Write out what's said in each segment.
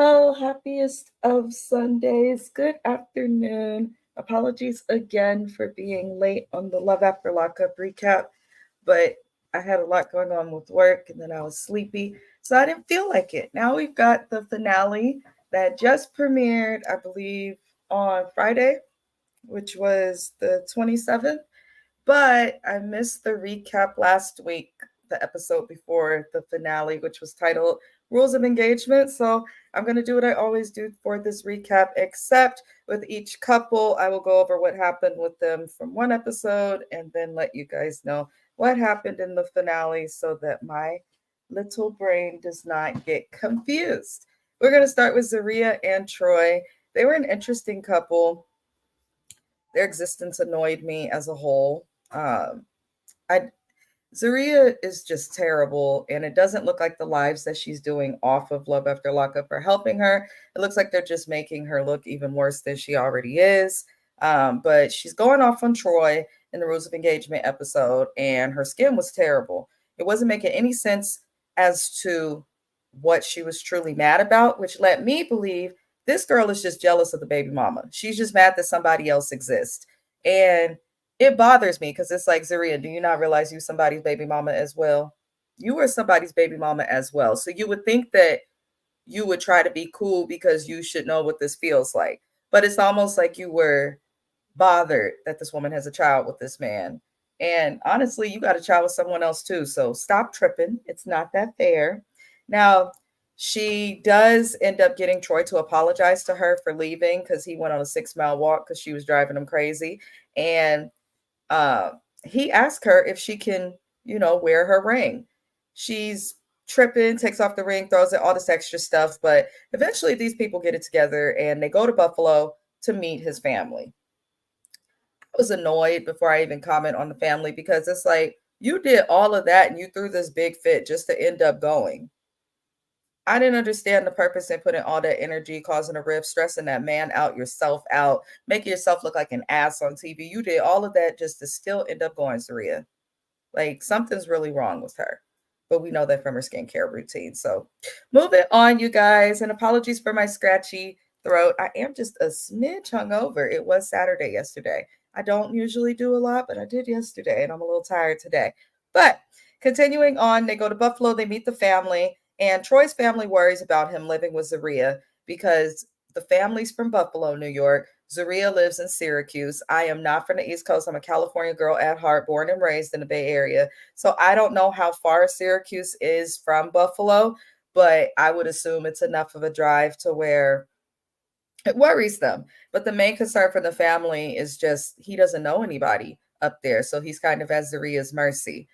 Hello, happiest of Sundays. Good afternoon. Apologies again for being late on the Love After Lockup recap, but I had a lot going on with work and then I was sleepy, so I didn't feel like it. Now we've got the finale that just premiered, I believe, on Friday, which was the 27th. But I missed the recap last week, the episode before the finale, which was titled Rules of Engagement. So I'm going to do what I always do for this recap, except with each couple, I will go over what happened with them from one episode and then let you guys know what happened in the finale so that my little brain does not get confused. We're going to start with Zaria and Troy. They were an interesting couple. Their existence annoyed me as a whole. I Zaria is just terrible, and it doesn't look like the lives that she's doing off of Love After Lockup are helping her. It looks like they're just making her look even worse than she already is. But she's going off on Troy in the Rules of Engagement episode, and her skin was terrible. It wasn't making any sense as to what she was truly mad about, which led me believe this girl is just jealous of the baby mama. She's just mad that somebody else exists. And it bothers me because it's like, Zaria, do you not realize you somebody's baby mama as well? You were somebody's baby mama as well. So you would think that you would try to be cool because you should know what this feels like. But it's almost like you were bothered that this woman has a child with this man. And honestly, you got a child with someone else too. So stop tripping. It's not that fair. Now, she does end up getting Troy to apologize to her for leaving because he went on a 6 mile walk because she was driving him crazy. And uh, he asked her if she can, wear her ring. She's tripping, takes off the ring, throws it, all this extra stuff. But eventually, these people get it together and they go to Buffalo to meet his family. I was annoyed before I even comment on the family because it's like, you did all of that and you threw this big fit just to end up going. I didn't understand the purpose in putting all that energy, causing a rift, stressing that man out, yourself out, making yourself look like an ass on TV. You did all of that just to still end up going, Saria. Like something's really wrong with her. But we know that from her skincare routine. So moving on, you guys, and apologies for my scratchy throat. I am just a smidge hungover. It was Saturday yesterday. I don't usually do a lot, but I did yesterday, and I'm a little tired today. But continuing on, they go to Buffalo, they meet the family, and Troy's family worries about him living with Zaria because the family's from Buffalo, New York. Zaria lives in Syracuse. I am not from the East Coast. I'm a California girl at heart, born and raised in the Bay Area. So I don't know how far Syracuse is from Buffalo, but I would assume it's enough of a drive to where it worries them. But the main concern for the family is just he doesn't know anybody up there. So he's kind of at Zaria's mercy.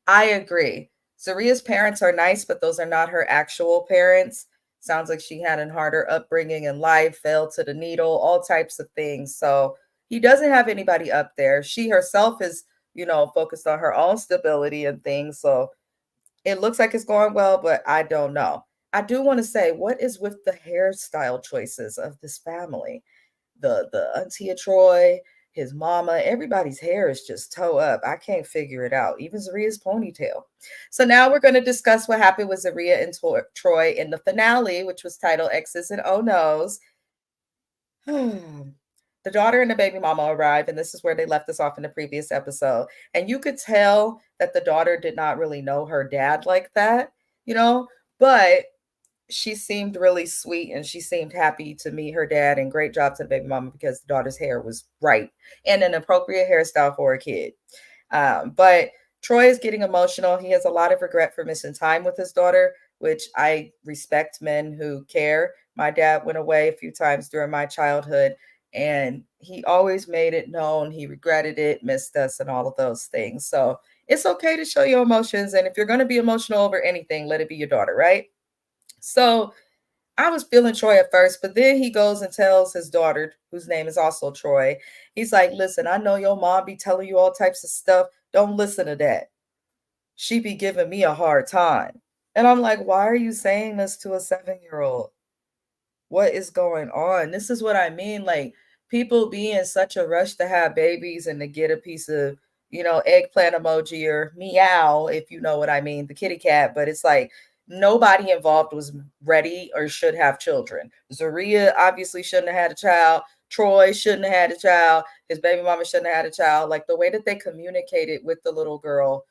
I agree. Zaria's parents are nice, but those are not her actual parents. Sounds like she had a harder upbringing in life, fell to the needle, all types of things. So he doesn't have anybody up there. She herself is, focused on her own stability and things. So it looks like it's going well, but I don't know. I do want to say, what is with the hairstyle choices of this family? The auntie of Troy, his mama, everybody's hair is just toe up. I can't figure it out. Even Zaria's ponytail. So now we're going to discuss what happened with Zaria and Troy in the finale, which was titled Exes and Oh No's. The daughter and the baby mama arrive, and this is where they left us off in the previous episode. And you could tell that the daughter did not really know her dad like that, but she seemed really sweet and she seemed happy to meet her dad, and great job to the baby mama because the daughter's hair was right and an appropriate hairstyle for a kid. But Troy is getting emotional. He has a lot of regret for missing time with his daughter, which I respect men who care. My dad went away a few times during my childhood, and he always made it known he regretted it, missed us, and all of those things. So it's okay to show your emotions. And if you're going to be emotional over anything, let it be your daughter, right? So I was feeling Troy at first, but then he goes and tells his daughter, whose name is also Troy, he's like, listen, I know your mom be telling you all types of stuff. Don't listen to that. She be giving me a hard time. And I'm like, why are you saying this to a 7-year-old? What is going on? This is what I mean. Like, people be in such a rush to have babies and to get a piece of, eggplant emoji or meow, if you know what I mean, the kitty cat. But it's like, Nobody involved was ready or should have children. Zaria obviously shouldn't have had a child. Troy shouldn't have had a child. His baby mama shouldn't have had a child. Like the way that they communicated with the little girl,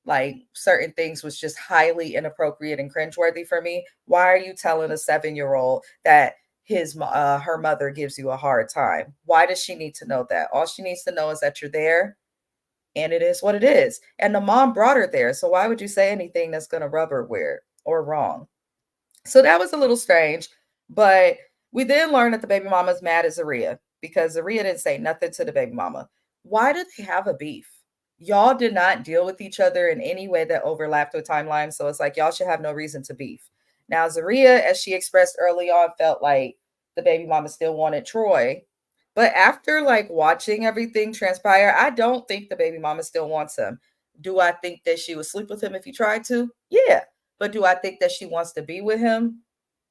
like certain things was just highly inappropriate and cringeworthy for me. Why are you telling a 7-year-old that her mother gives you a hard time? Why does she need to know that? All she needs to know is that you're there, and it is what it is. And the mom brought her there, so why would you say anything that's going to rub her weird or wrong? So that was a little strange, but we then learned that the baby mama's mad at Zaria because Zaria didn't say nothing to the baby mama. Why did they have a beef? Y'all did not deal with each other in any way that overlapped with timeline, so it's like y'all should have no reason to beef. Now, Zaria, as she expressed early on, felt like the baby mama still wanted Troy. But after like watching everything transpire, I don't think the baby mama still wants him. Do I think that she would sleep with him if he tried to? Yeah. But do I think that she wants to be with him?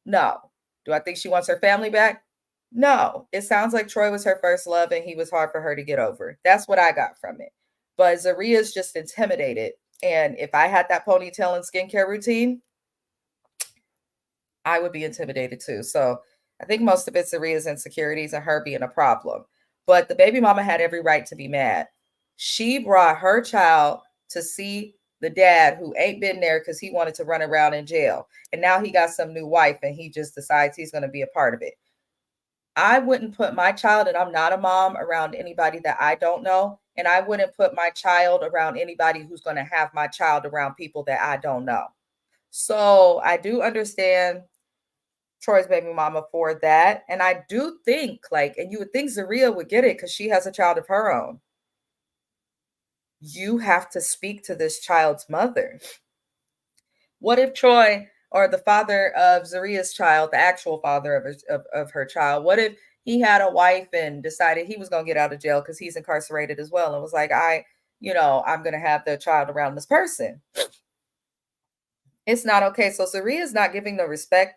No. Do I think she wants her family back? No. It sounds like Troy was her first love and he was hard for her to get over. That's what I got from it. But Zaria's just intimidated. And if I had that ponytail and skincare routine, I would be intimidated too. So I think most of it's Zaria's insecurities and her being a problem. But the baby mama had every right to be mad. She brought her child to see the dad who ain't been there because he wanted to run around in jail. And now he got some new wife and he just decides he's going to be a part of it. I wouldn't put my child, and I'm not a mom, around anybody that I don't know. And I wouldn't put my child around anybody who's going to have my child around people that I don't know. So I do understand Troy's baby mama for that. And I do think, like, and you would think Zaria would get it because she has a child of her own. You have to speak to this child's mother. What if Troy, or the father of Zaria's child, the actual father of her child, what if he had a wife and decided he was going to get out of jail because he's incarcerated as well and was like, I'm going to have the child around this person? It's not okay. So Zaria's not giving the respect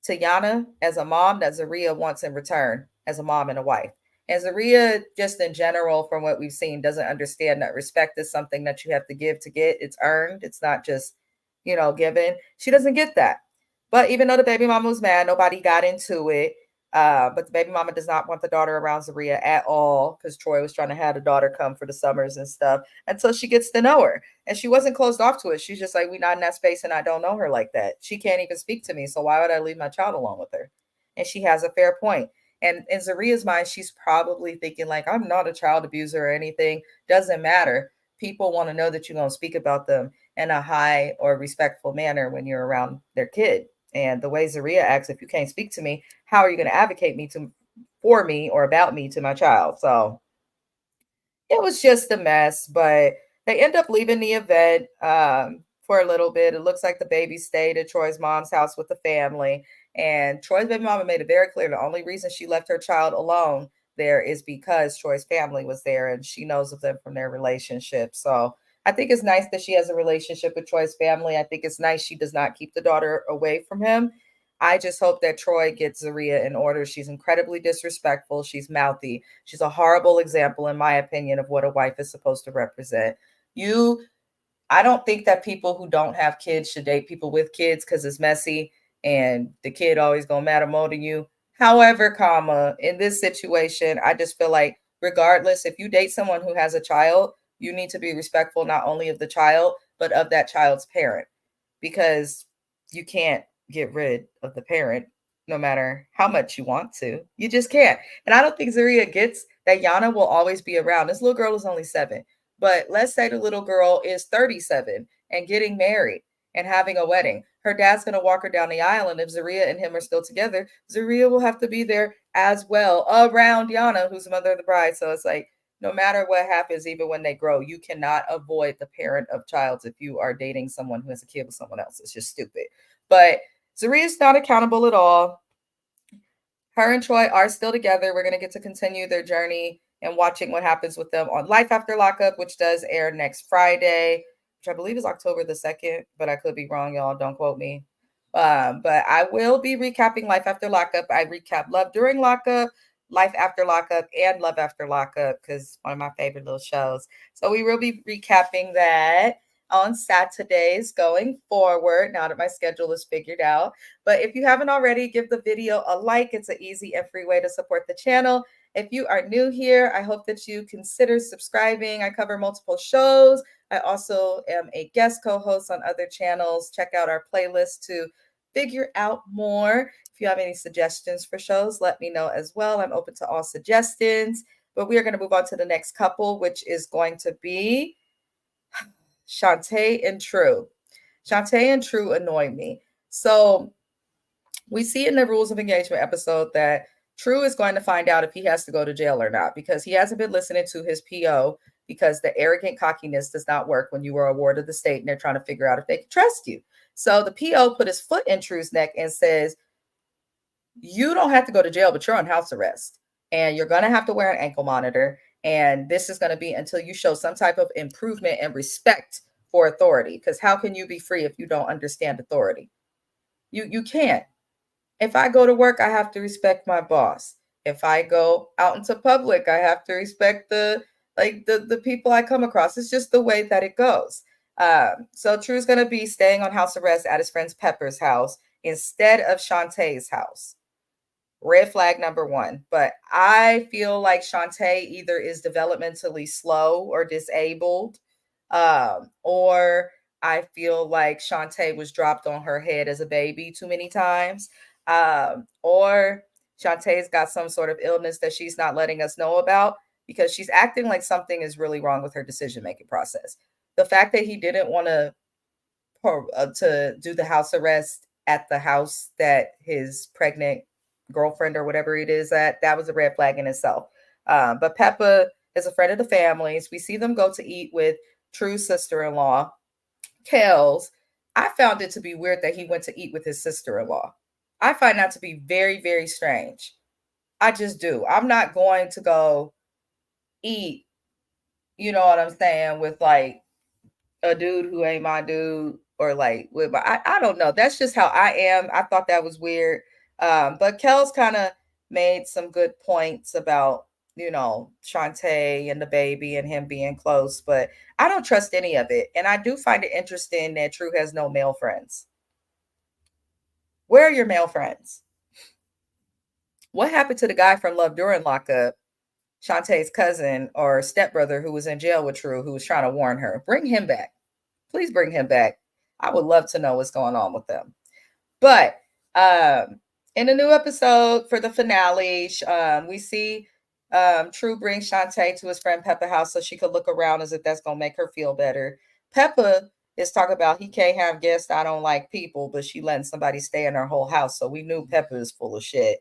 to Yana as a mom that Zaria wants in return as a mom and a wife. And Zaria, just in general, from what we've seen, doesn't understand that respect is something that you have to give to get. It's earned. It's not just, given. She doesn't get that. But even though the baby mama was mad, nobody got into it. But the baby mama does not want the daughter around Zaria at all because Troy was trying to have the daughter come for the summers and stuff until she gets to know her. And she wasn't closed off to it. She's just like, we're not in that space and I don't know her like that. She can't even speak to me. So why would I leave my child alone with her? And she has a fair point. And in Zaria's mind, she's probably thinking, like, I'm not a child abuser or anything. Doesn't matter. People want to know that you're going to speak about them in a high or respectful manner when you're around their kid. And the way Zaria acts, if you can't speak to me, how are you going to advocate for me or about me to my child? So it was just a mess, but they end up leaving the event for a little bit. It looks like the baby stayed at Troy's mom's house with the family. And Troy's baby mama made it very clear the only reason she left her child alone there is because Troy's family was there and she knows of them from their relationship. So I think it's nice that she has a relationship with Troy's family. I think it's nice she does not keep the daughter away from him. I just hope that Troy gets Zaria in order. She's incredibly disrespectful. She's mouthy. She's a horrible example, in my opinion, of what a wife is supposed to represent. I don't think that people who don't have kids should date people with kids because it's messy and the kid always gonna matter more than you. However, in this situation, I just feel like regardless, if you date someone who has a child, you need to be respectful not only of the child, but of that child's parent. Because you can't get rid of the parent no matter how much you want to. You just can't. And I don't think Zaria gets that Yana will always be around. This little girl is only 7. But let's say the little girl is 37 and getting married and having a wedding. Her dad's going to walk her down the aisle. And if Zaria and him are still together, Zaria will have to be there as well around Yana, who's the mother of the bride. So it's like, no matter what happens, even when they grow, you cannot avoid the parent of child if you are dating someone who has a kid with someone else. It's just stupid. But Zaria's not accountable at all. Her and Troy are still together. We're going to get to continue their journey and watching what happens with them on Life After Lockup, which does air next Friday, which I believe is October the 2nd, but I could be wrong, y'all. Don't quote me. But I will be recapping Life After Lockup. I recap Love During Lockup, Life After Lockup, and Love After Lockup because one of my favorite little shows. So we will be recapping that. on Saturdays going forward now that my schedule is figured out. But if you haven't already, give the video a like. It's an easy and free way to support the channel. If you are new here, I hope that you consider subscribing. I cover multiple shows. I also am a guest co-host on other channels. Check out our playlist to figure out more. If you have any suggestions for shows, let me know as well. I'm open to all suggestions. But we are going to move on to the next couple, which is going to be Shantae and True. Shantae and True annoy me. So we see in the rules of engagement episode that True is going to find out if he has to go to jail or not because he hasn't been listening to his PO because the arrogant cockiness does not work when you are a ward of the state and they're trying to figure out if they can trust you. So the PO put his foot in True's neck and says, you don't have to go to jail, but you're on house arrest and you're going to have to wear an ankle monitor. And this is going to be until you show some type of improvement and respect for authority. Because how can you be free if you don't understand authority? You can't. If I go to work, I have to respect my boss. If I go out into public, I have to respect the people I come across. It's just the way that it goes. So True's going to be staying on house arrest at his friend Pepper's house instead of Shantae's house. Red flag number one. But I feel like Shantae either is developmentally slow or disabled, or I feel like Shantae was dropped on her head as a baby too many times, or Shantae's got some sort of illness that she's not letting us know about because she's acting like something is really wrong with her decision-making process. The fact that he didn't want to do the house arrest at the house that his pregnant girlfriend or whatever it is that was a red flag in itself. But Peppa is a friend of the family's. We see them go to eat with True's sister-in-law, Kels. I found it to be weird that he went to eat with his sister-in-law. I find that to be very, very strange. I just do. I'm not going to go eat, you know what I'm saying, with like a dude who ain't my dude or like with my, I don't know. That's just how I am. I thought that was weird. But Kels kind of made some good points about, you know, Shantae and the baby and him being close, but I don't trust any of it. And I do find it interesting that True has no male friends. Where are your male friends? What happened to the guy from Love During Lockup, Shantae's cousin or stepbrother who was in jail with True, who was trying to warn her? Bring him back. Please bring him back. I would love to know what's going on with them. But in a new episode for the finale, we see True bring Shantae to his friend Peppa's house so she could look around as if that's going to make her feel better. Peppa is talking about he can't have guests. I don't like people, but she letting somebody stay in her whole house. So we knew Peppa is full of shit.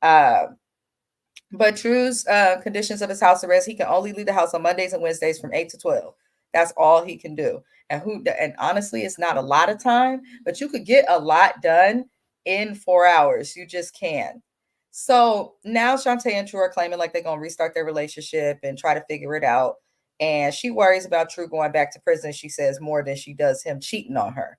But True's conditions of his house arrest, he can only leave the house on Mondays and Wednesdays from 8 to 12. That's all he can do. And honestly, it's not a lot of time, but you could get a lot done in 4 hours. You just can. So now Shantae and True are claiming like they're going to restart their relationship and try to figure it out. And she worries about True going back to prison, she says, more than she does him cheating on her.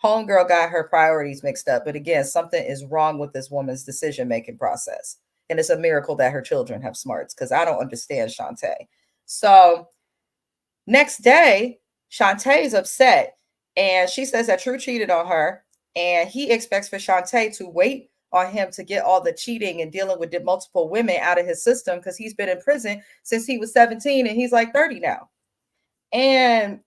Homegirl got her priorities mixed up. But again, something is wrong with this woman's decision-making process. And it's a miracle that her children have smarts because I don't understand Shantae. So next day, Shantae is upset and she says that True cheated on her and he expects for Shantae to wait on him to get all the cheating and dealing with multiple women out of his system because he's been in prison since he was 17 and he's like 30 now. And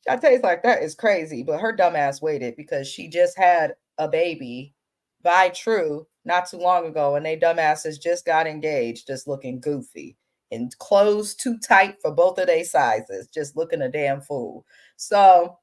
Shantae's like, that is crazy. But her dumbass waited because she just had a baby by True not too long ago. And they dumbasses just got engaged, just looking goofy and clothes too tight for both of their sizes, just looking a damn fool. So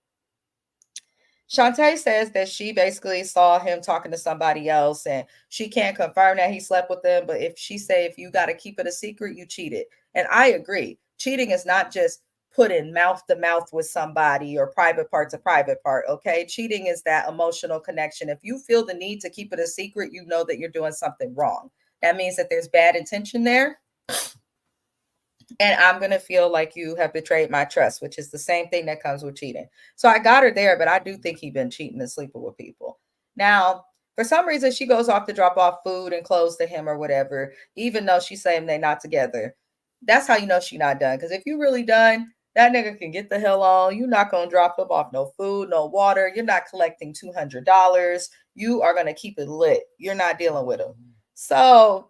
Shantae says that she basically saw him talking to somebody else and she can't confirm that he slept with them. But if you got to keep it a secret, you cheated. And I agree. Cheating is not just putting mouth to mouth with somebody or private part to private part. Okay. Cheating is that emotional connection. If you feel the need to keep it a secret, you know that you're doing something wrong. That means that there's bad intention there. And I'm going to feel like you have betrayed my trust, which is the same thing that comes with cheating. So I got her there, but I do think he's been cheating and sleeping with people. Now, for some reason, she goes off to drop off food and clothes to him or whatever, even though she's saying they're not together. That's how you know she's not done. Because if you really done, That nigga can get the hell on. You're not gonna drop him off no food, no water. You're not collecting $200. You are gonna keep it lit. You're not dealing with him. So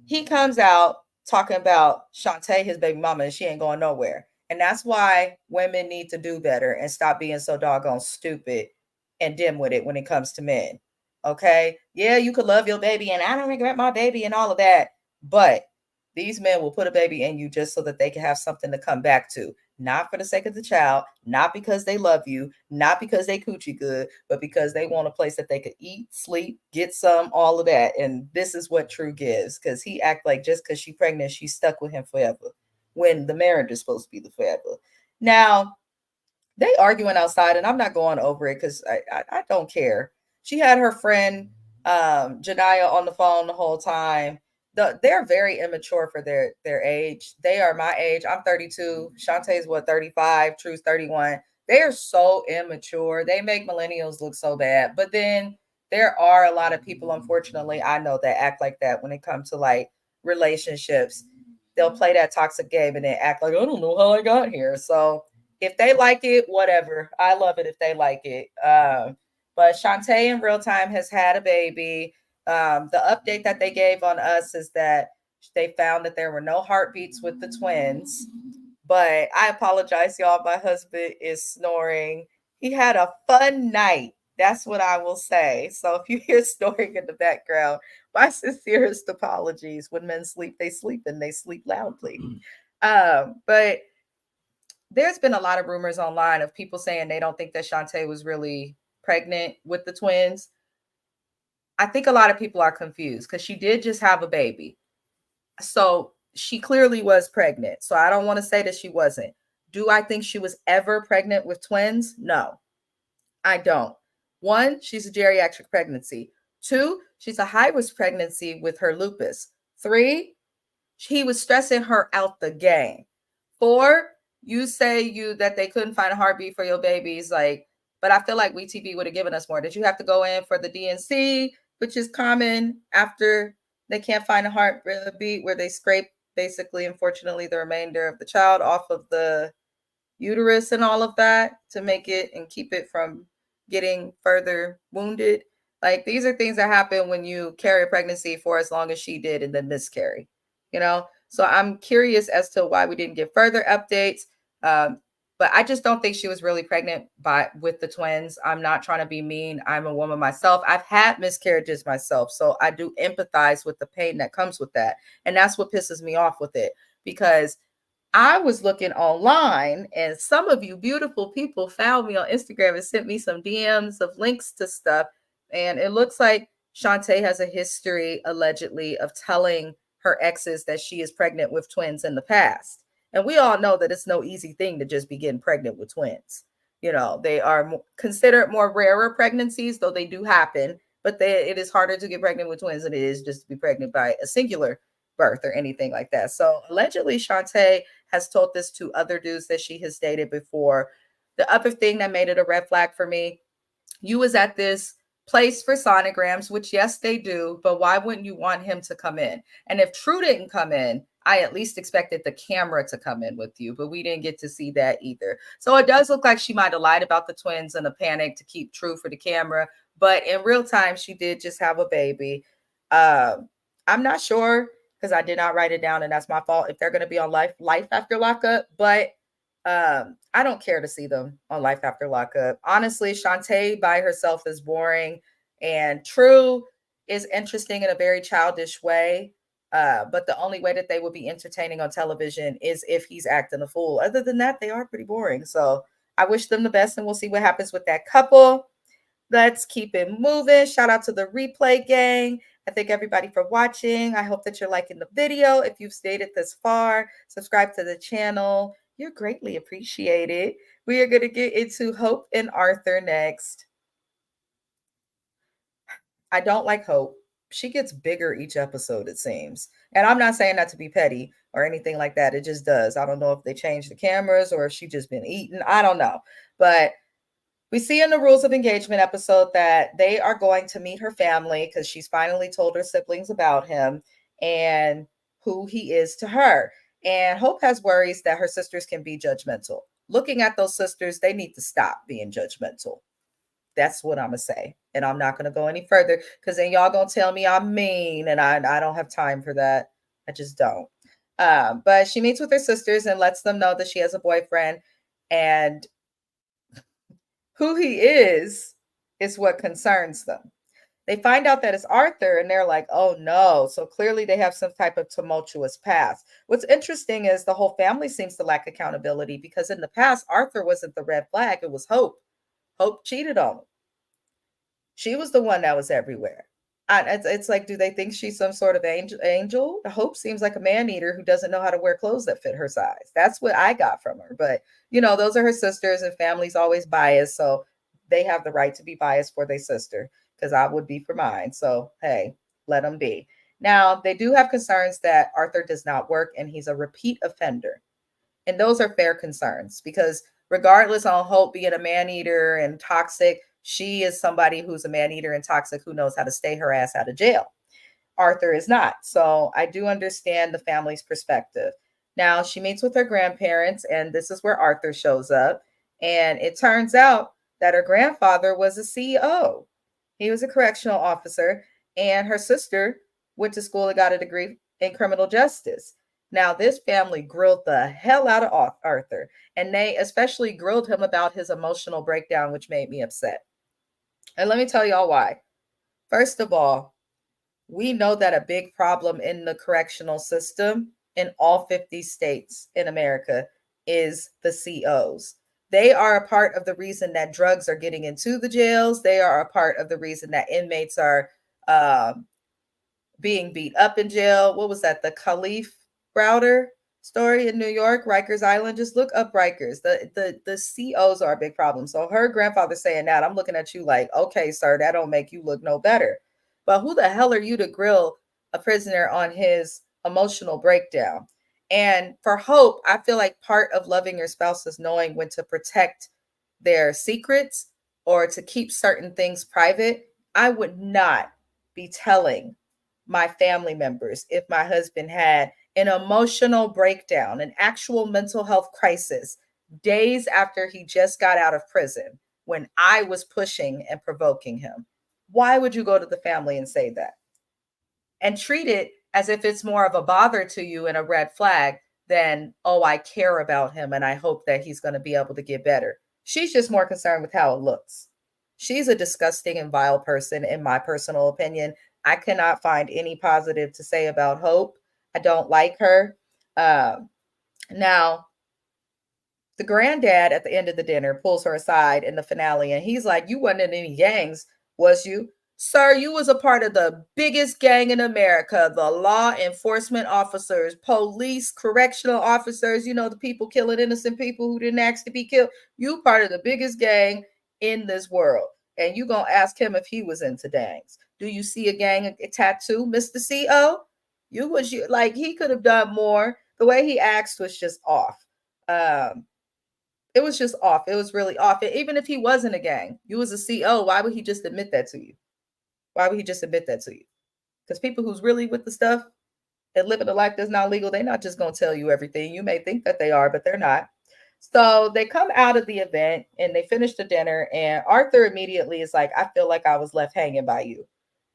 he comes out talking about Shantae, his baby mama, and she ain't going nowhere. And that's why women need to do better and stop being so doggone stupid and dim with it when it comes to men. Okay? Yeah, you could love your baby and I don't regret my baby and all of that. But these men will put a baby in you just so that they can have something to come back to. Not for the sake of the child, not because they love you, not because they coochie good, but because they want a place that they could eat, sleep, get some, all of that. And this is what True gives, because he act like just because she's pregnant, she's stuck with him forever, when the marriage is supposed to be the forever. Now, they arguing outside, and I'm not going over it because I don't care. She had her friend Janiyah on the phone the whole time. They're very immature for their age. They are my age. I'm 32. Shantae's what, 35. True's 31. They are so immature. They make millennials look so bad. But then there are a lot of people, unfortunately, I know, that act like that when it comes to like relationships. They'll play that toxic game and then act like, I don't know how I got here. So if they like it, whatever. I love it if they like it. But Shantae in real time has had a baby. The update that they gave on us is that they found that there were no heartbeats with the twins. But I apologize, y'all. My husband is snoring. He had a fun night. That's what I will say. So if you hear snoring in the background, my sincerest apologies. When men sleep, they sleep and they sleep loudly. But there's been a lot of rumors online of people saying they don't think that Shantae was really pregnant with the twins. I think a lot of people are confused because she did just have a baby. So she clearly was pregnant. So I don't want to say that she wasn't. Do I think she was ever pregnant with twins? No, I don't. One, she's a geriatric pregnancy. Two, she's a high risk pregnancy with her lupus. Three, he was stressing her out the game. Four, you say you that they couldn't find a heartbeat for your babies, like, but I feel like WeTV would have given us more. Did you have to go in for the DNC, which is common after they can't find a heartbeat, where they scrape basically, unfortunately, the remainder of the child off of the uterus and all of that to make it and keep it from getting further wounded. Like, these are things that happen when you carry a pregnancy for as long as she did and then miscarry, you know? So I'm curious as to why we didn't get further updates. Um, but I just don't think she was really pregnant with the twins. I'm not trying to be mean. I'm a woman myself. I've had miscarriages myself. So I do empathize with the pain that comes with that. And that's what pisses me off with it, because I was looking online and some of you beautiful people found me on Instagram and sent me some DMs of links to stuff. And it looks like Shantae has a history, allegedly, of telling her exes that she is pregnant with twins in the past. And we all know that it's no easy thing to just be getting pregnant with twins. You know, they are considered more rarer pregnancies, though they do happen. But it is harder to get pregnant with twins than it is just to be pregnant by a singular birth or anything like that. So allegedly, Shantae has told this to other dudes that she has dated before. The other thing that made it a red flag for me, you was at this place for sonograms, which yes, they do, but why wouldn't you want him to come in? And if True didn't come in, I at least expected the camera to come in with you, but we didn't get to see that either. So it does look like she might have lied about the twins in a panic to keep True for the camera, but in real time, she did just have a baby. I'm not sure because I did not write it down, and that's my fault if they're going to be on life after lockup, but I don't care to see them on Life After Lockup. Honestly, Shantae by herself is boring, and True is interesting in a very childish way. But the only way that they would be entertaining on television is if he's acting a fool. Other than that, they are pretty boring. So I wish them the best, and we'll see what happens with that couple. Let's keep it moving. Shout out to the replay gang. I thank everybody for watching. I hope that you're liking the video. If you've stayed it this far, subscribe to the channel. You're greatly appreciated. We are going to get into Hope and Arthur next. I don't like Hope. She gets bigger each episode, it seems. And I'm not saying that to be petty or anything like that. It just does. I don't know if they changed the cameras or if she just been eating. I don't know. But we see in the Rules of Engagement episode that they are going to meet her family because she's finally told her siblings about him and who he is to her. And Hope has worries that her sisters can be judgmental. Looking at those sisters, they need to stop being judgmental. That's what I'm gonna say. And I'm not gonna go any further because then y'all gonna tell me I'm mean and I don't have time for that. I just don't. But she meets with her sisters and lets them know that she has a boyfriend and who he is what concerns them. They find out that it's Arthur and they're like, oh no. So clearly they have some type of tumultuous past. What's interesting is the whole family seems to lack accountability because in the past, Arthur wasn't the red flag, it was Hope. Hope cheated on him. She was the one that was everywhere. It's like, do they think she's some sort of angel? Hope seems like a man eater who doesn't know how to wear clothes that fit her size. That's what I got from her. But, those are her sisters and family's always biased. So they have the right to be biased for their sister because I would be for mine. So, hey, let them be. Now, they do have concerns that Arthur does not work and he's a repeat offender. And those are fair concerns because regardless on Hope being a man eater and toxic, she is somebody who's a man eater and toxic who knows how to stay her ass out of jail. Arthur is not. So I do understand the family's perspective. Now she meets with her grandparents, and this is where Arthur shows up. And it turns out that her grandfather was a CEO. He was a correctional officer, and her sister went to school and got a degree in criminal justice. Now, this family grilled the hell out of Arthur, and they especially grilled him about his emotional breakdown, which made me upset. And let me tell y'all why. First of all, we know that a big problem in the correctional system in all 50 states in America is the COs. They are a part of the reason that drugs are getting into the jails. They are a part of the reason that inmates are um, being beat up in jail. What was that? The Khalif Browder story in New York, Rikers Island. Just look up Rikers. The COs are a big problem. So her grandfather saying that, I'm looking at you like, okay, sir, that don't make you look no better. But who the hell are you to grill a prisoner on his emotional breakdown? And for Hope, I feel like part of loving your spouse is knowing when to protect their secrets or to keep certain things private. I would not be telling my family members if my husband had an emotional breakdown, an actual mental health crisis days after he just got out of prison when I was pushing and provoking him. Why would you go to the family and say that? And treat it as if it's more of a bother to you and a red flag than, oh, I care about him and I hope that he's going to be able to get better. She's just more concerned with how it looks. She's a disgusting and vile person, in my personal opinion. I cannot find any positive to say about Hope. I don't like her. Now, the granddad at the end of the dinner pulls her aside in the finale and he's like, you wasn't in any gangs, was you? Sir, you was a part of the biggest gang in America, the law enforcement officers, police, correctional officers, the people killing innocent people who didn't ask to be killed. You part of the biggest gang in this world. And you gonna ask him if he was into gangs. Do you see a gang tattoo, Mr. CO? You like he could have done more. The way he asked was just off. Um, it was just off. It was really off. And even if he wasn't a gang, you was a CO, why would he just admit that to you? Why would he just admit that to you? Because people who's really with the stuff and living a life that's not legal, they're not just going to tell you everything. You may think that they are, but they're not. So they come out of the event and they finish the dinner, and Arthur immediately is like, I feel like I was left hanging by you.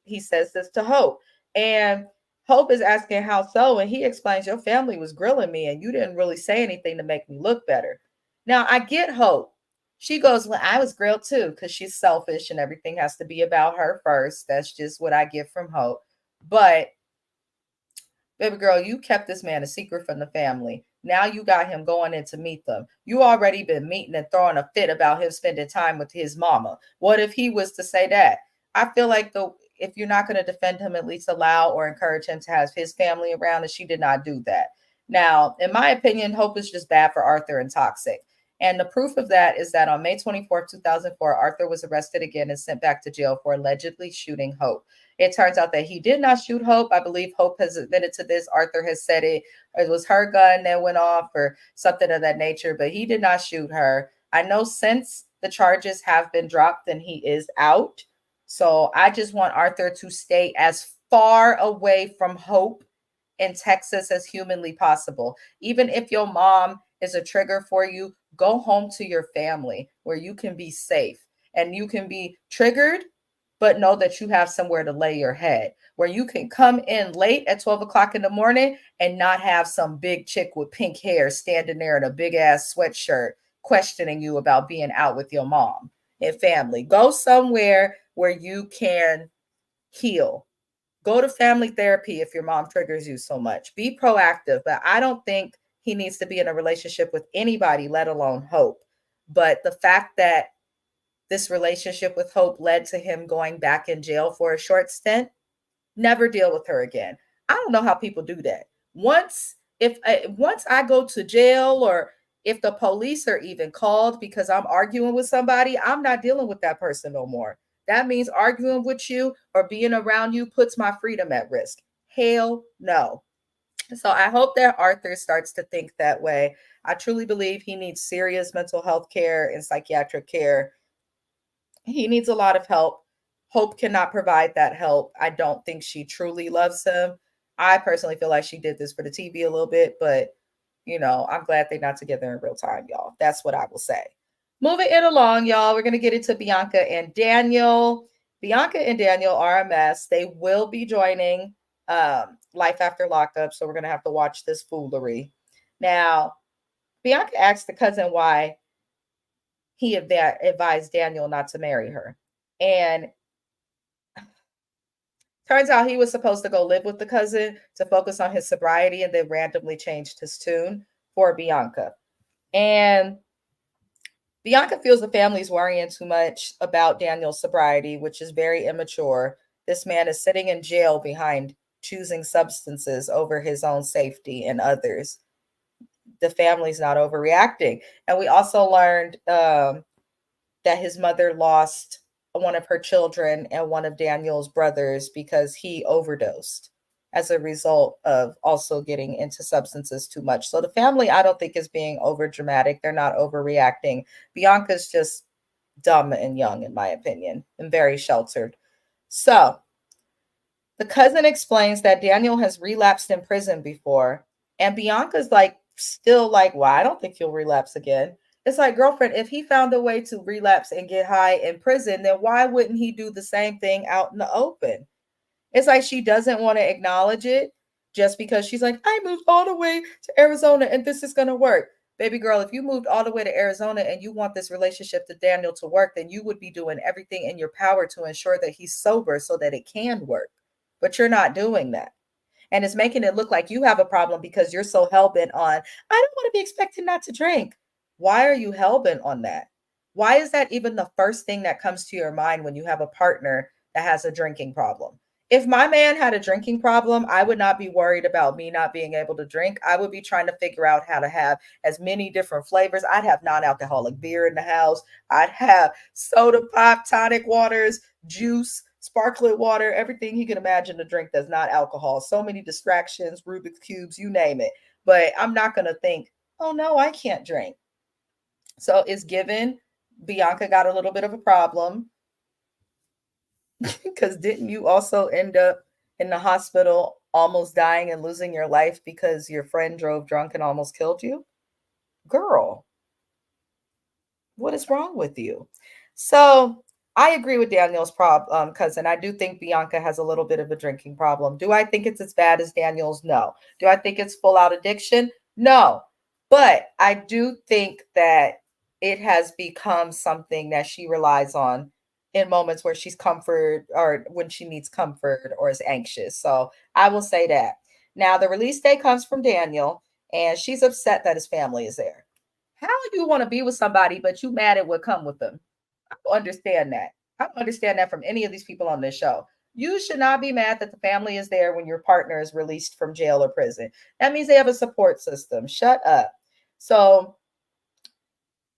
He says this to Hope. And Hope is asking how so, and he explains your family was grilling me and you didn't really say anything to make me look better. Now I get Hope. She goes, well, I was grilled too, because she's selfish and everything has to be about her first. That's just what I get from Hope. But baby girl, you kept this man a secret from the family. Now you got him going in to meet them. You already been meeting and throwing a fit about him spending time with his mama. What if he was to say that? I feel like if you're not going to defend him, at least allow or encourage him to have his family around, and she did not do that. Now, in my opinion, Hope is just bad for Arthur and toxic. And the proof of that is that on May 24th, 2004, Arthur was arrested again and sent back to jail for allegedly shooting Hope. It turns out that he did not shoot Hope. I believe Hope has admitted to this. Arthur has said it was her gun that went off or something of that nature, but he did not shoot her. I know since the charges have been dropped and he is out. So I just want Arthur to stay as far away from Hope in Texas as humanly possible. Even if your mom is a trigger for you, go home to your family where you can be safe and you can be triggered, but know that you have somewhere to lay your head, where you can come in late at 12 o'clock in the morning and not have some big chick with pink hair standing there in a big ass sweatshirt questioning you about being out with your mom and family. Go somewhere where you can heal. Go to family therapy if your mom triggers you so much. Be proactive, but I don't think he needs to be in a relationship with anybody, let alone Hope. But the fact that this relationship with Hope led to him going back in jail for a short stint, never deal with her again. I don't know how people do that. Once I go to jail, or if the police are even called because I'm arguing with somebody, I'm not dealing with that person no more. That means arguing with you or being around you puts my freedom at risk. Hell no. So I hope that Arthur starts to think that way. I truly believe he needs serious mental health care and psychiatric care. He needs a lot of help. Hope cannot provide that help. I don't think she truly loves him. I personally feel like she did this for the TV a little bit, but I'm glad they're not together in real time, y'all. That's what I will say. Moving it along, y'all, we're going to get into Bianca and Daniel. Bianca and Daniel are a mess. They will be joining Life After Lockup, so we're going to have to watch this foolery. Now, Bianca asked the cousin why he advised Daniel not to marry her. And turns out he was supposed to go live with the cousin to focus on his sobriety, and then randomly changed his tune for Bianca. And Bianca feels the family's worrying too much about Daniel's sobriety, which is very immature. This man is sitting in jail behind choosing substances over his own safety and others. The family's not overreacting. And we also learned that his mother lost one of her children and one of Daniel's brothers because he overdosed as a result of also getting into substances too much. So the family, I don't think, is being over dramatic. They're not overreacting. Bianca's just dumb and young, in my opinion, and very sheltered. So the cousin explains that Daniel has relapsed in prison before, and Bianca's like, still like, well, I don't think he'll relapse again. It's like, girlfriend, if he found a way to relapse and get high in prison, then why wouldn't he do the same thing out in the open? It's like she doesn't want to acknowledge it just because she's like, I moved all the way to Arizona and this is going to work. Baby girl, if you moved all the way to Arizona and you want this relationship to Daniel to work, then you would be doing everything in your power to ensure that he's sober so that it can work. But you're not doing that. And it's making it look like you have a problem because you're so hell-bent on, I don't want to be expected not to drink. Why are you hell-bent on that? Why is that even the first thing that comes to your mind when you have a partner that has a drinking problem? If my man had a drinking problem, I would not be worried about me not being able to drink. I would be trying to figure out how to have as many different flavors. I'd have non-alcoholic beer in the house. I'd have soda pop, tonic waters, juice, sparkling water, everything he can imagine to drink that's not alcohol. So many distractions, Rubik's Cubes, you name it. But I'm not going to think, oh no, I can't drink. So it's given. Bianca got a little bit of a problem because didn't you also end up in the hospital almost dying and losing your life because your friend drove drunk and almost killed you? Girl, what is wrong with you? So I agree with Daniel's cousin. I do think Bianca has a little bit of a drinking problem. Do I think it's as bad as Daniel's? No. Do I think it's full out addiction? No. But I do think that it has become something that she relies on in moments where she's comfort or when she needs comfort or is anxious. So I will say that. Now, the release date comes from Daniel, and she's upset that his family is there. How do you want to be with somebody, but you mad at what come with them? I don't understand that. I don't understand that from any of these people on this show. You should not be mad that the family is there when your partner is released from jail or prison. That means they have a support system. Shut up. So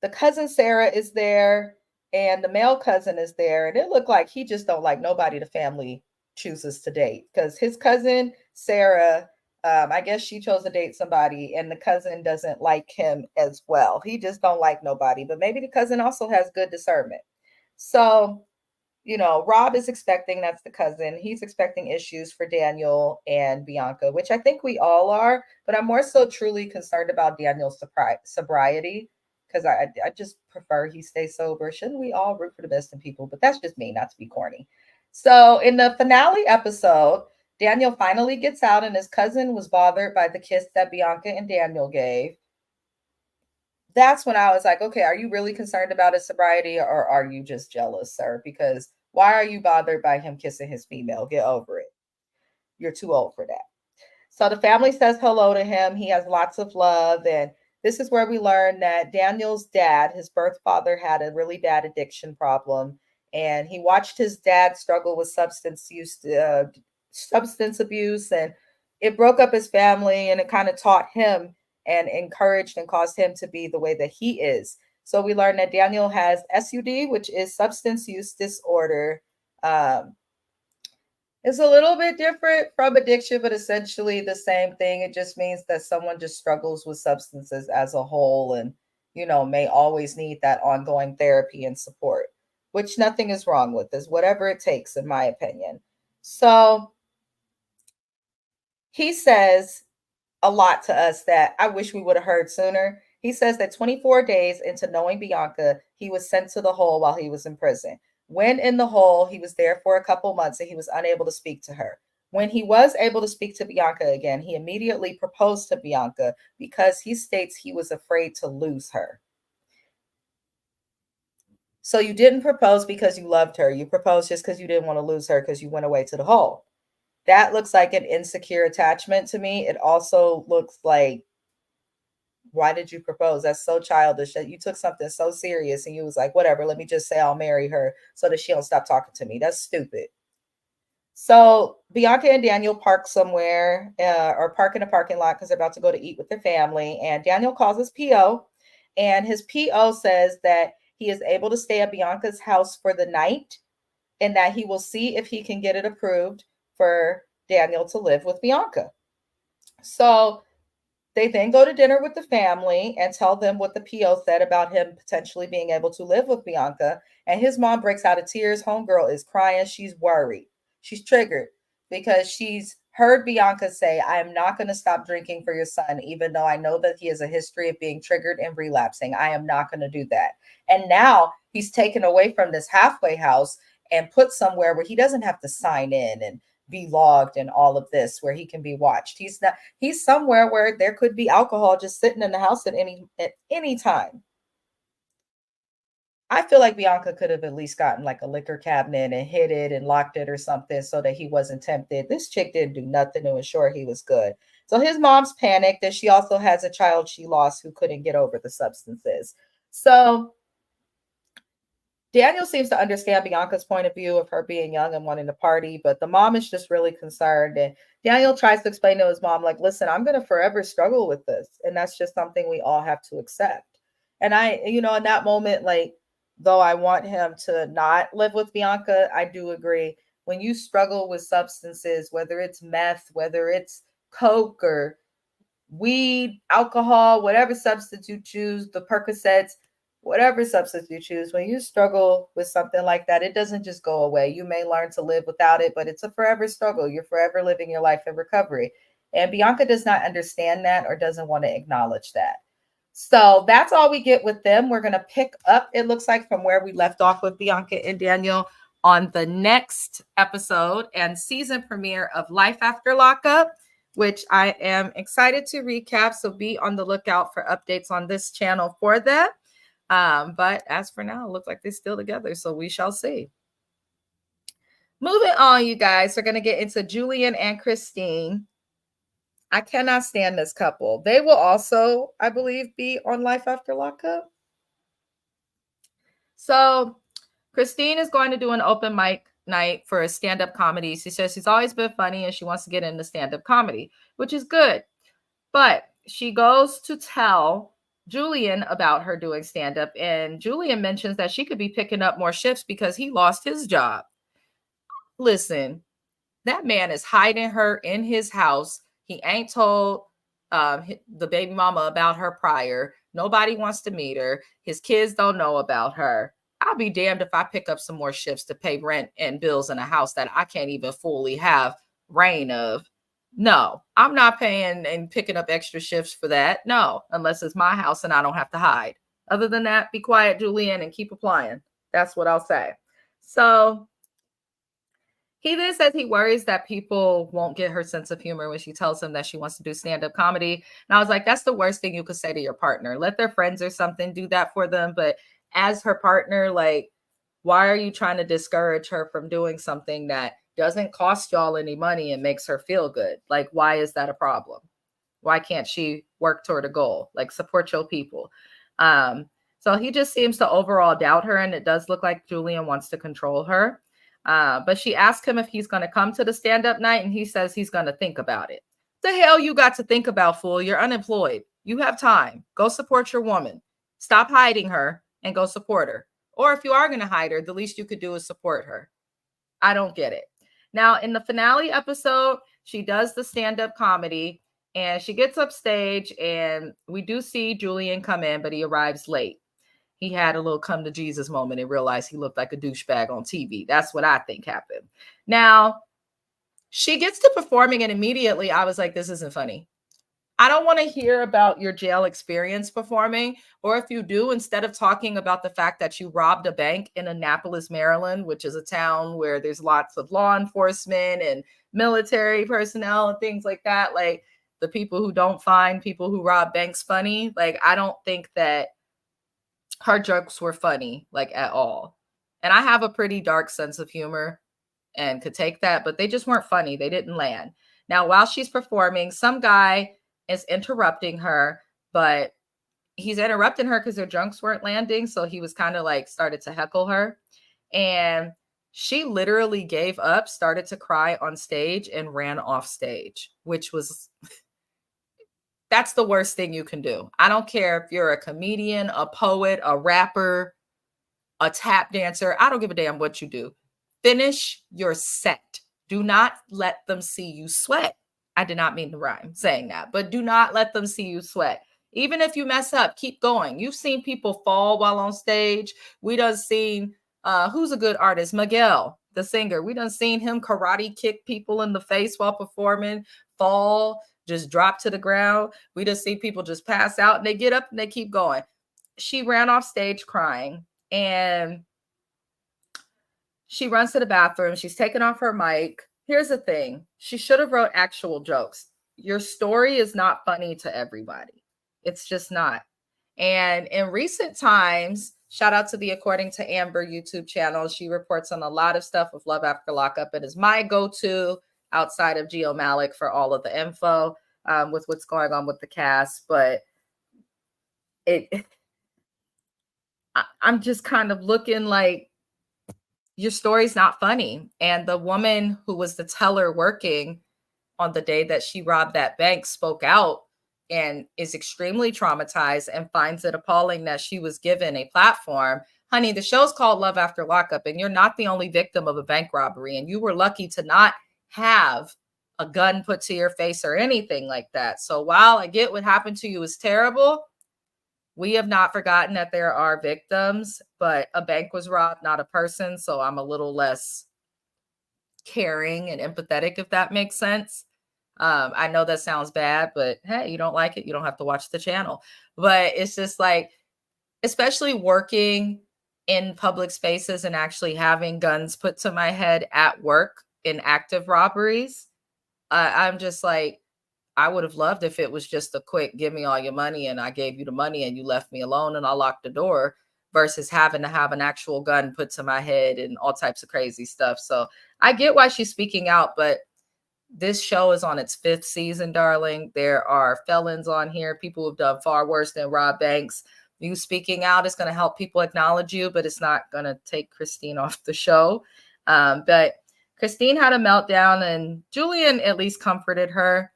the cousin Sarah is there and the male cousin is there. And it looked like he just don't like nobody the family chooses to date because his cousin Sarah, I guess she chose to date somebody and the cousin doesn't like him as well. He just don't like nobody, but maybe the cousin also has good discernment. So Rob is expecting, that's the cousin, he's expecting issues for Daniel and Bianca, which I think we all are, but I'm more so truly concerned about Daniel's sobriety because I just prefer he stay sober. Shouldn't we all root for the best in people? But that's just me, not to be corny. So in the finale episode, Daniel finally gets out, and his cousin was bothered by the kiss that Bianca and Daniel gave. That's when I was like, okay, are you really concerned about his sobriety, or are you just jealous, sir? Because why are you bothered by him kissing his female? Get over it. You're too old for that. So the family says hello to him. He has lots of love. And this is where we learn that Daniel's dad, his birth father, had a really bad addiction problem. And he watched his dad struggle with substance abuse, and it broke up his family, and it kind of taught him and encouraged and caused him to be the way that he is. So we learned that Daniel has SUD, which is substance use disorder. Um, it's a little bit different from addiction, but essentially the same thing. It just means that someone just struggles with substances as a whole, and, may always need that ongoing therapy and support, which nothing is wrong with this, whatever it takes, in my opinion. So he says a lot to us that I wish we would have heard sooner. He says that 24 days into knowing Bianca, he was sent to the hole while he was in prison. When in the hole, he was there for a couple months and he was unable to speak to her. When he was able to speak to Bianca again, he immediately proposed to Bianca because he states he was afraid to lose her. So you didn't propose because you loved her. You proposed just because you didn't want to lose her because you went away to the hole. That looks like an insecure attachment to me. It also looks like, why did you propose? That's so childish that you took something so serious and you was like, whatever, let me just say I'll marry her so that she don't stop talking to me. That's stupid. So Bianca and Daniel park somewhere, or park in a parking lot because they're about to go to eat with their family. And Daniel calls his PO, and his PO says that he is able to stay at Bianca's house for the night and that he will see if he can get it approved for Daniel to live with Bianca. So they then go to dinner with the family and tell them what the PO said about him potentially being able to live with Bianca. And his mom breaks out of tears. Homegirl is crying. She's worried. She's triggered because she's heard Bianca say, I am not going to stop drinking for your son, even though I know that he has a history of being triggered and relapsing. I am not going to do that. And now he's taken away from this halfway house and put somewhere where he doesn't have to sign in and be logged and all of this, where he can be watched. He's somewhere where there could be alcohol just sitting in the house at any time. I feel like Bianca could have at least gotten like a liquor cabinet and hid it and locked it or something so that he wasn't tempted. This chick didn't do nothing to ensure he was good. So his mom's panicked that she also has a child she lost who couldn't get over the substances. So Daniel seems to understand Bianca's point of view of her being young and wanting to party, but the mom is just really concerned. And Daniel tries to explain to his mom, like, listen, I'm going to forever struggle with this. And that's just something we all have to accept. And in that moment, like, though I want him to not live with Bianca, I do agree. When you struggle with substances, whether it's meth, whether it's coke or weed, alcohol, whatever substance you choose, the Percocets, whatever substance you choose, when you struggle with something like that, it doesn't just go away. You may learn to live without it, but it's a forever struggle. You're forever living your life in recovery. And Bianca does not understand that or doesn't want to acknowledge that. So that's all we get with them. We're going to pick up, it looks like, from where we left off with Bianca and Daniel on the next episode and season premiere of Life After Lockup, which I am excited to recap. So be on the lookout for updates on this channel for that. But as for now, it looks like they're still together. So we shall see. Moving on, you guys, we're going to get into Julian and Christine. I cannot stand this couple. They will also, I believe, be on Life After Lockup. So Christine is going to do an open mic night for a stand-up comedy. She says she's always been funny and she wants to get into stand-up comedy, which is good. But she goes to tell Julian about her doing stand-up, and Julian mentions that she could be picking up more shifts because he lost his job. Listen, that man is hiding her in his house. He ain't told the baby mama about her prior. Nobody wants to meet her. His kids don't know about her. I I'll be damned if I pick up some more shifts to pay rent and bills in a house that I can't even fully have reign of. No, I'm not paying and picking up extra shifts for that. No, unless it's my house and I don't have to hide. Other than that, be quiet, Julian, and keep applying. That's what I'll say. So he then says he worries that people won't get her sense of humor when she tells him that she wants to do stand-up comedy. And I was like, that's the worst thing you could say to your partner. Let their friends or something do that for them. But as her partner, like, why are you trying to discourage her from doing something that doesn't cost y'all any money and makes her feel good? Like, why is that a problem? Why can't she work toward a goal? Like, support your people. So he just seems to overall doubt her, and it does look like Julian wants to control her. But she asked him if he's going to come to the stand-up night, and he says he's going to think about it. The hell you got to think about, fool? You're unemployed. You have time. Go support your woman. Stop hiding her and go support her. Or if you are going to hide her, the least you could do is support her. I don't get it. Now, in the finale episode, she does the stand-up comedy, and she gets upstage, and we do see Julian come in, but he arrives late. He had a little come to Jesus moment and realized he looked like a douchebag on TV. That's what I think happened. Now, she gets to performing, and immediately I was like, this isn't funny. I don't want to hear about your jail experience performing, or if you do, instead of talking about the fact that you robbed a bank in Annapolis, Maryland, which is a town where there's lots of law enforcement and military personnel and things like that, like the people who don't find people who rob banks funny, like I don't think that her jokes were funny, like at all. And I have a pretty dark sense of humor and could take that, but they just weren't funny. They didn't land. Now, while she's performing, some guy is interrupting her, but he's interrupting her because their jokes weren't landing. So he was kind of like started to heckle her. And she literally gave up, started to cry on stage, and ran off stage, which was that's the worst thing you can do. I don't care if you're a comedian, a poet, a rapper, a tap dancer. I don't give a damn what you do. Finish your set. Do not let them see you sweat. I did not mean to rhyme saying that, but do not let them see you sweat. Even if you mess up, keep going. You've seen people fall while on stage. We done seen who's a good artist? Miguel, the singer. We done seen him karate kick people in the face while performing, fall, just drop to the ground. We just see people just pass out and they get up and they keep going. She ran off stage crying, and she runs to the bathroom. She's taken off her mic. Here's the thing. She should have wrote actual jokes. Your story is not funny to everybody. It's just not. And in recent times, shout out to the According to Amber YouTube channel. She reports on a lot of stuff with Love After Lockup. It is my go-to outside of Geo Malik for all of the info with what's going on with the cast. But I'm just kind of looking like, your story's not funny. And the woman who was the teller working on the day that she robbed that bank spoke out and is extremely traumatized and finds it appalling that she was given a platform. Honey, the show's called Love After Lockup, and you're not the only victim of a bank robbery. And you were lucky to not have a gun put to your face or anything like that. So while I get what happened to you is terrible, we have not forgotten that there are victims, but a bank was robbed, not a person. So I'm a little less caring and empathetic, if that makes sense. I know that sounds bad, but hey, you don't like it, you don't have to watch the channel. But it's just like, especially working in public spaces and actually having guns put to my head at work in active robberies, I'm just like, I would have loved if it was just a quick, give me all your money and I gave you the money and you left me alone and I locked the door, versus having to have an actual gun put to my head and all types of crazy stuff. So I get why she's speaking out, but this show is on its 5th season, darling. There are felons on here, people who've done far worse than rob banks. You speaking out is going to help people acknowledge you, but it's not going to take Christine off the show. But Christine had a meltdown and Julian at least comforted her.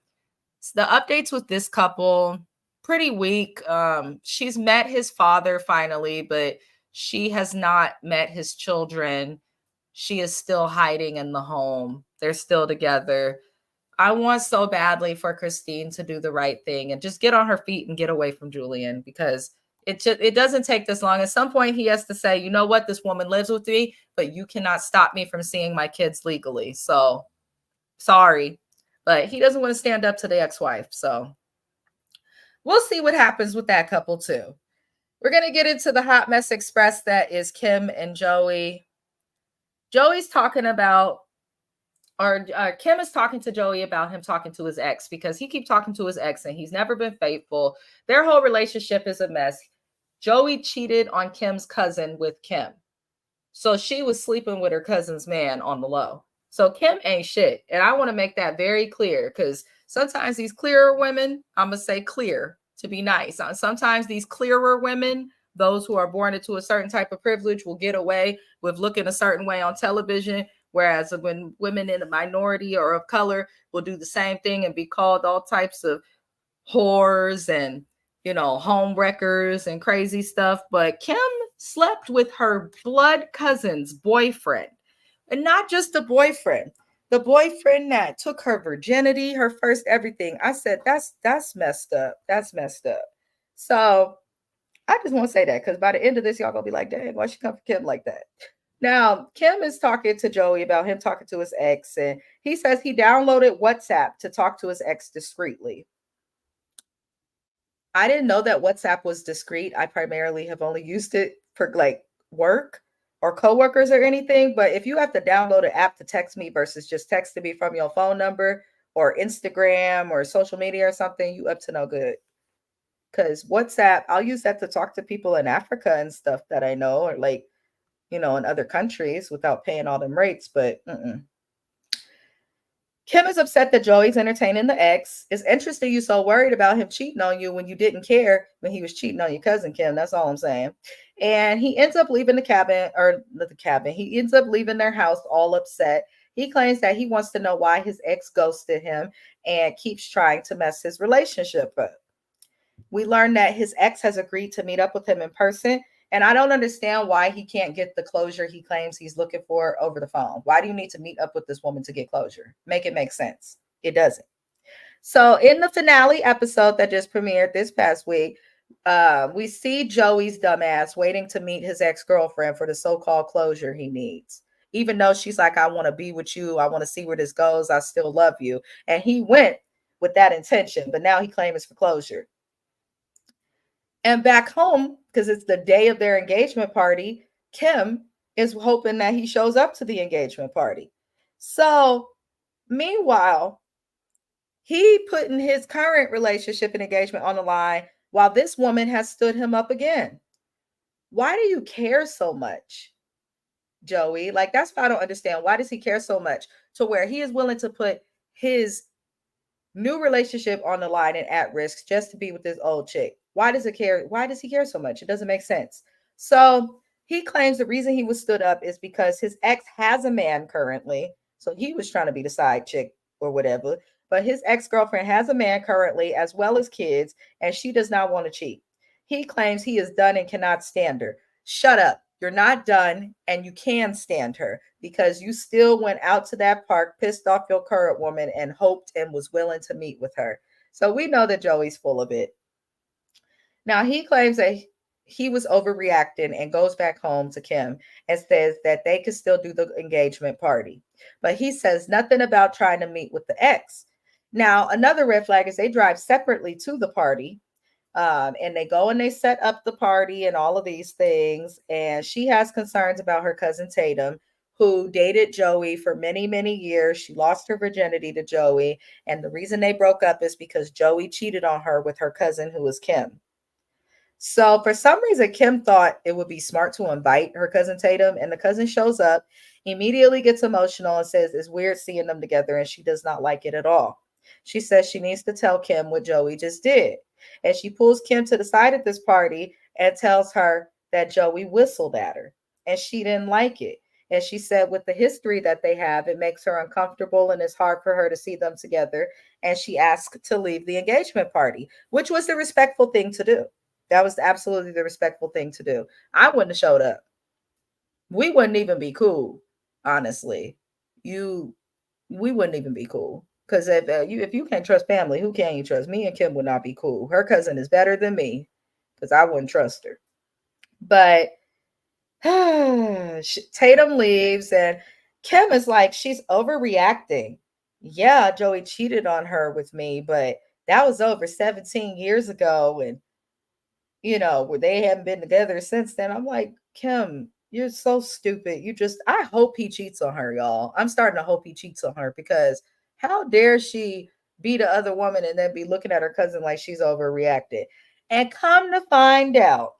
The updates with this couple, pretty weak. She's met his father finally, but she has not met his children. She is still hiding in the home. They're still together. I want so badly for Christine to do the right thing and just get on her feet and get away from Julian, because It doesn't take this long. At some point, he has to say, you know what, this woman lives with me, but you cannot stop me from seeing my kids legally. So sorry, but he doesn't want to stand up to the ex-wife. So we'll see what happens with that couple too. We're gonna get into the hot mess express that is Kim and Joey. Joey's talking about or Kim is talking to Joey about him talking to his ex because he keeps talking to his ex and he's never been faithful. Their whole relationship is a mess. Joey cheated on Kim's cousin with Kim. So she was sleeping with her cousin's man on the low. So Kim ain't shit. And I want to make that very clear because sometimes these clearer women, I'm going to say clear to be nice. Sometimes these clearer women, those who are born into a certain type of privilege, will get away with looking a certain way on television. Whereas when women in a minority or of color will do the same thing and be called all types of whores and, home wreckers and crazy stuff. But Kim slept with her blood cousin's boyfriend, and not just the boyfriend that took her virginity, her first everything. I said, that's messed up. That's messed up. So I just want to say that because by the end of this, y'all gonna be like, dang, why she come for Kim like that? Now, Kim is talking to Joey about him talking to his ex, and he says he downloaded WhatsApp to talk to his ex discreetly. I didn't know that WhatsApp was discreet. I primarily have only used it for like work or coworkers or anything. But if you have to download an app to text me versus just texting me from your phone number or Instagram or social media or something, you up to no good. Because WhatsApp, I'll use that to talk to people in Africa and stuff that I know, or like, in other countries without paying all them rates. But Kim is upset that Joey's entertaining the ex. It's interesting you so worried about him cheating on you when you didn't care when he was cheating on your cousin, Kim. That's all I'm saying. And he ends up leaving the cabin, or not the cabin. He ends up leaving their house all upset. He claims that he wants to know why his ex ghosted him and keeps trying to mess his relationship up. We learned that his ex has agreed to meet up with him in person. And I don't understand why he can't get the closure he claims he's looking for over the phone. Why do you need to meet up with this woman to get closure? Make it make sense. It doesn't. So in the finale episode that just premiered this past week, we see Joey's dumbass waiting to meet his ex-girlfriend for the so-called closure he needs. Even though she's like, I want to be with you. I want to see where this goes. I still love you. And he went with that intention, but now he claims it's for closure. And back home, because it's the day of their engagement party, Kim is hoping that he shows up to the engagement party. So, meanwhile, he putting his current relationship and engagement on the line while this woman has stood him up again. Why do you care so much, Joey? Like, that's what I don't understand. Why does he care so much to where he is willing to put his new relationship on the line and at risk just to be with this old chick? Why does it care? Why does he care so much? It doesn't make sense. So he claims the reason he was stood up is because his ex has a man currently. So he was trying to be the side chick or whatever. But his ex-girlfriend has a man currently as well as kids, and she does not want to cheat. He claims he is done and cannot stand her. Shut up. You're not done, and you can stand her because you still went out to that park, pissed off your current woman, and hoped and was willing to meet with her. So we know that Joey's full of it. Now he claims that he was overreacting and goes back home to Kim and says that they could still do the engagement party. But he says nothing about trying to meet with the ex. Now, another red flag is they drive separately to the party. And they go and they set up the party and all of these things. And she has concerns about her cousin Tatum, who dated Joey for many, many years. She lost her virginity to Joey. And the reason they broke up is because Joey cheated on her with her cousin, who was Kim. So for some reason, Kim thought it would be smart to invite her cousin Tatum, and the cousin shows up, immediately gets emotional and says it's weird seeing them together, and she does not like it at all. She says she needs to tell Kim what Joey just did. And she pulls Kim to the side at this party and tells her that Joey whistled at her, and she didn't like it. And she said with the history that they have, it makes her uncomfortable and it's hard for her to see them together. And she asked to leave the engagement party, which was the respectful thing to do. That was absolutely the respectful thing to do. I wouldn't have showed up. We wouldn't even be cool, honestly. We wouldn't even be cool. Because if you can't trust family, who can you trust? Me and Kim would not be cool. Her cousin is better than me. because I wouldn't trust her. But Tatum leaves, and Kim is like, she's overreacting. Yeah, Joey cheated on her with me, but that was over 17 years ago. And, where they haven't been together since then. I'm like, Kim, you're so stupid. I hope he cheats on her, y'all. I'm starting to hope he cheats on her because how dare she be the other woman and then be looking at her cousin like she's overreacted? And come to find out,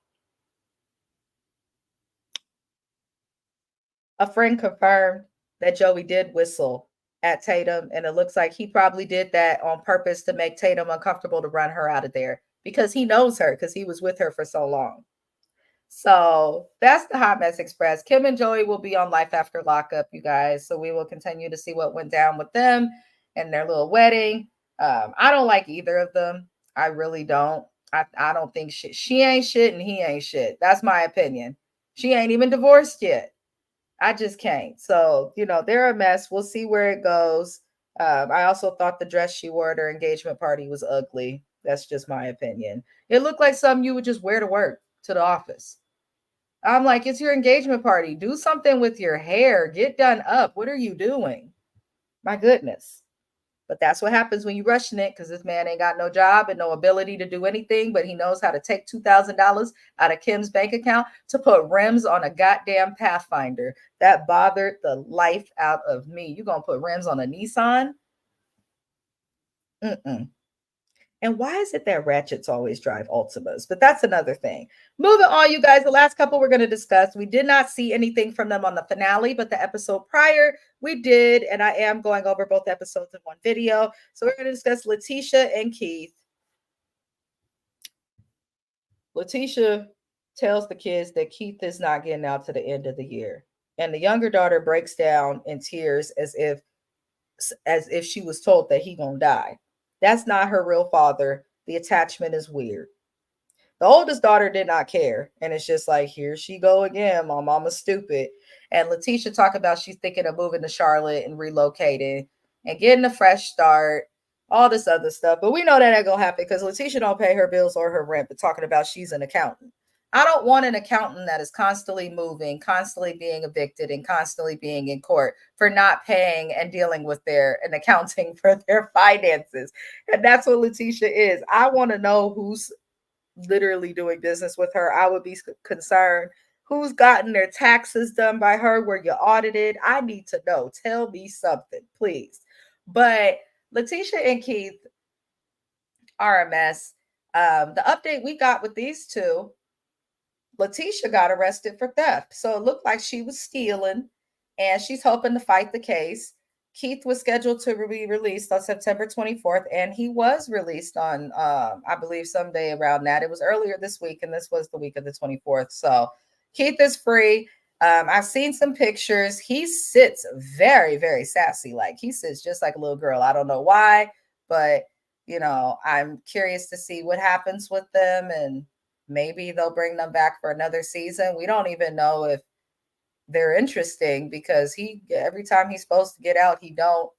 a friend confirmed that Joey did whistle at Tatum, and it looks like he probably did that on purpose to make Tatum uncomfortable to run her out of there because he knows her because he was with her for so long. So that's the Hot Mess Express. Kim and Joey will be on Life After Lockup, you guys. So we will continue to see what went down with them and their little wedding. I don't like either of them. I really don't. I don't think she ain't shit and he ain't shit. That's my opinion. She ain't even divorced yet. I just can't. So, they're a mess. We'll see where it goes. I also thought the dress she wore at her engagement party was ugly. That's just my opinion. It looked like something you would just wear to work, to the office. I'm like, it's your engagement party. Do something with your hair. Get done up. What are you doing? My goodness. But that's what happens when you're rushing it because this man ain't got no job and no ability to do anything, but he knows how to take $2,000 out of Kim's bank account to put rims on a goddamn Pathfinder. That bothered the life out of me. You gonna put rims on a Nissan? Mm-mm. And why is it that ratchets always drive Altimas? But that's another thing. Moving on, you guys, the last couple we're going to discuss. We did not see anything from them on the finale, but the episode prior, we did. And I am going over both episodes in one video. So we're going to discuss Letitia and Keith. Letitia tells the kids that Keith is not getting out to the end of the year. And the younger daughter breaks down in tears as if she was told that he gonna die. That's not her real father. The attachment is weird. The oldest daughter did not care. And it's just like, here she go again. My mama's stupid. And Letitia talked about she's thinking of moving to Charlotte and relocating and getting a fresh start, all this other stuff. But we know that ain't gonna happen because Letitia don't pay her bills or her rent, but talking about she's an accountant. I don't want an accountant that is constantly moving, constantly being evicted, and constantly being in court for not paying and dealing with and accounting for their finances. And that's what Letitia is. I want to know who's literally doing business with her. I would be concerned. Who's gotten their taxes done by her? Were you audited? I need to know. Tell me something, please. But Letitia and Keith are a mess. The update we got with these two, Letitia got arrested for theft. So it looked like she was stealing and she's hoping to fight the case. Keith was scheduled to be released on September 24th, and he was released on, I believe, someday around that. It was earlier this week, and this was the week of the 24th. So Keith is free. I've seen some pictures. He sits very, very sassy. Like he sits just like a little girl. I don't know why, but I'm curious to see what happens with them, and maybe they'll bring them back for another season. We don't even know if they're interesting because every time he's supposed to get out, he don't.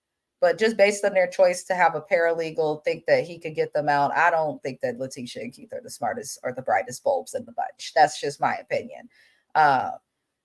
But just based on their choice to have a paralegal think that he could get them out, I don't think that Letitia and Keith are the smartest or the brightest bulbs in the bunch. That's just my opinion.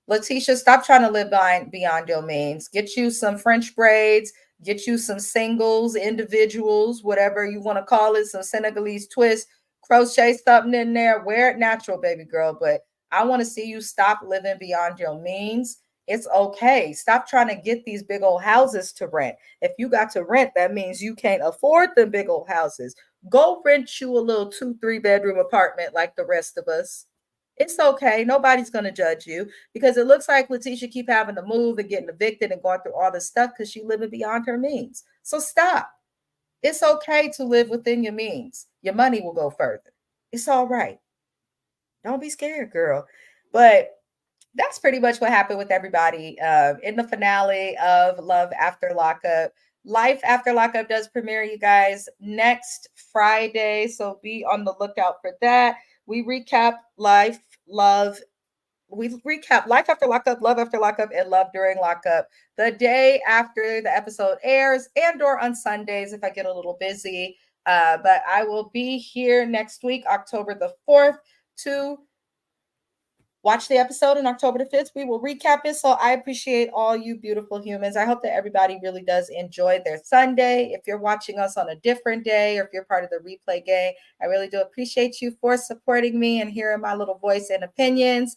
Letitia, stop trying to live beyond your means. Get you some French braids, get you some singles, individuals, whatever you want to call it, some Senegalese twist, crochet something in there. Wear it natural, baby girl. But I want to see you stop living beyond your means. It's okay. Stop trying to get these big old houses to rent. If you got to rent, that means you can't afford the big old houses. Go rent you a little 2-3 bedroom apartment like the rest of us. It's okay. Nobody's going to judge you because it looks like Letitia keep having to move and getting evicted and going through all this stuff because she's living beyond her means. So stop. It's okay to live within your means. Your money will go further. It's all right. Don't be scared, girl. But that's pretty much what happened with everybody in the finale of Love After Lockup. Life After Lockup does premiere, you guys, next Friday. So be on the lookout for that. We recap Life After Lockup, Love After Lockup, and Love During Lockup the day after the episode airs and/or on Sundays if I get a little busy. But I will be here next week, October the 4th, to watch the episode on October the 5th. We will recap it. So I appreciate all you beautiful humans. I hope that everybody really does enjoy their Sunday. If you're watching us on a different day or if you're part of the replay gang, I really do appreciate you for supporting me and hearing my little voice and opinions.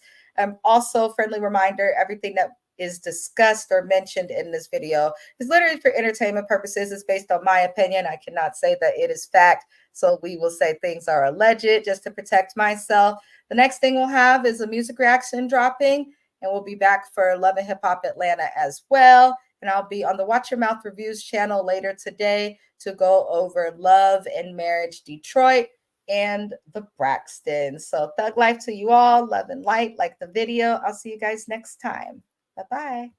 Also, friendly reminder, everything that is discussed or mentioned in this video is literally for entertainment purposes. It's based on my opinion. I cannot say that it is fact. So we will say things are alleged just to protect myself. The next thing we'll have is a music reaction dropping, and we'll be back for Love and Hip Hop Atlanta as well. And I'll be on the Watch Your Mouth Reviews channel later today to go over Love and Marriage Detroit and the Braxtons. So thug life to you all. Love and light. Like the video. I'll see you guys next time. Bye-bye.